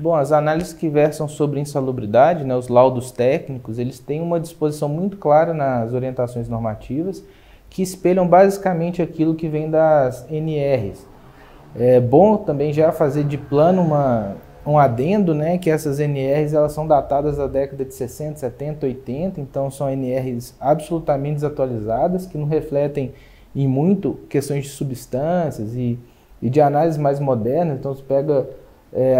Bom, as análises que versam sobre insalubridade, né, os laudos técnicos, eles têm uma disposição muito clara nas orientações normativas que espelham basicamente aquilo que vem das NRs. É bom também já fazer de plano um adendo, né, que essas NRs elas são datadas da década de 60, 70, 80, então são NRs absolutamente desatualizadas, que não refletem em muito questões de substâncias e de análise mais moderna. Então você pega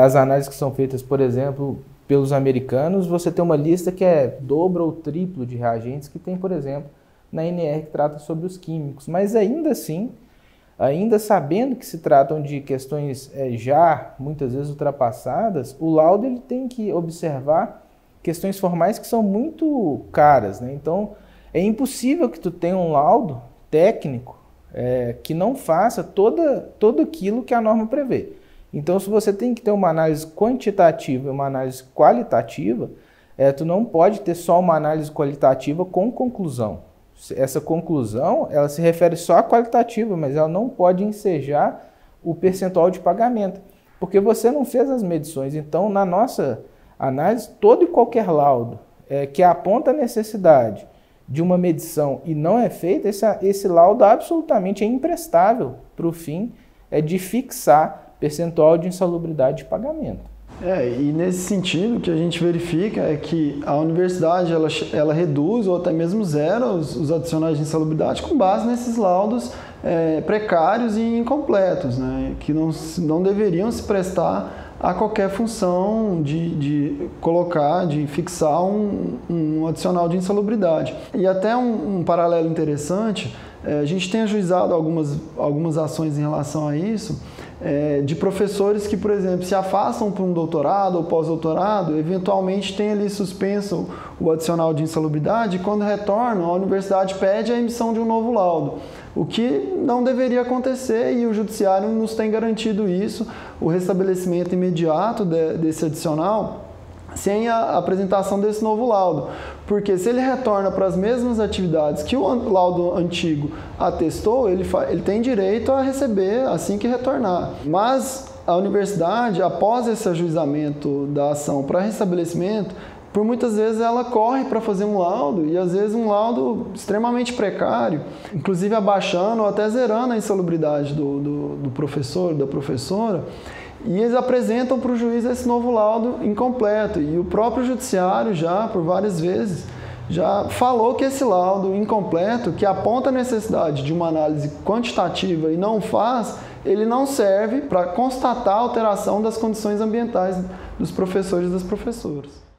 as análises que são feitas, por exemplo, pelos americanos, você tem uma lista que é dobro ou triplo de reagentes que tem, por exemplo, na NR que trata sobre os químicos. Mas ainda assim, ainda sabendo que se tratam de questões já muitas vezes ultrapassadas, o laudo ele tem que observar questões formais que são muito caras, né? Então é impossível que tu tenha um laudo técnico que não faça todo aquilo que a norma prevê. Então, se você tem que ter uma análise quantitativa e uma análise qualitativa, tu não pode ter só uma análise qualitativa com conclusão. Essa conclusão, ela se refere só à qualitativa, mas ela não pode ensejar o percentual de pagamento, porque você não fez as medições. Então, na nossa análise, todo e qualquer laudo que aponta a necessidade de uma medição e não é feita, esse laudo absolutamente é imprestável para o fim de fixar percentual de insalubridade de pagamento. E nesse sentido, o que a gente verifica é que a universidade ela reduz ou até mesmo zera os adicionais de insalubridade com base nesses laudos precários e incompletos, né, que não deveriam se prestar a qualquer função de fixar um adicional de insalubridade. E até um paralelo interessante, a gente tem ajuizado algumas ações em relação a isso, de professores que, por exemplo, se afastam para um doutorado ou pós-doutorado, eventualmente tem ali suspenso o adicional de insalubridade e quando retornam, a universidade pede a emissão de um novo laudo, o que não deveria acontecer e o judiciário nos tem garantido isso, o restabelecimento imediato desse adicional, sem a apresentação desse novo laudo. Porque se ele retorna para as mesmas atividades que o laudo antigo atestou, ele tem direito a receber assim que retornar. Mas a universidade, após esse ajuizamento da ação para restabelecimento, por muitas vezes ela corre para fazer um laudo, e às vezes um laudo extremamente precário, inclusive abaixando ou até zerando a insalubridade do professor, da professora, e eles apresentam para o juiz esse novo laudo incompleto. E o próprio judiciário já, por várias vezes, já falou que esse laudo incompleto, que aponta a necessidade de uma análise quantitativa e não faz, ele não serve para constatar a alteração das condições ambientais dos professores e das professoras.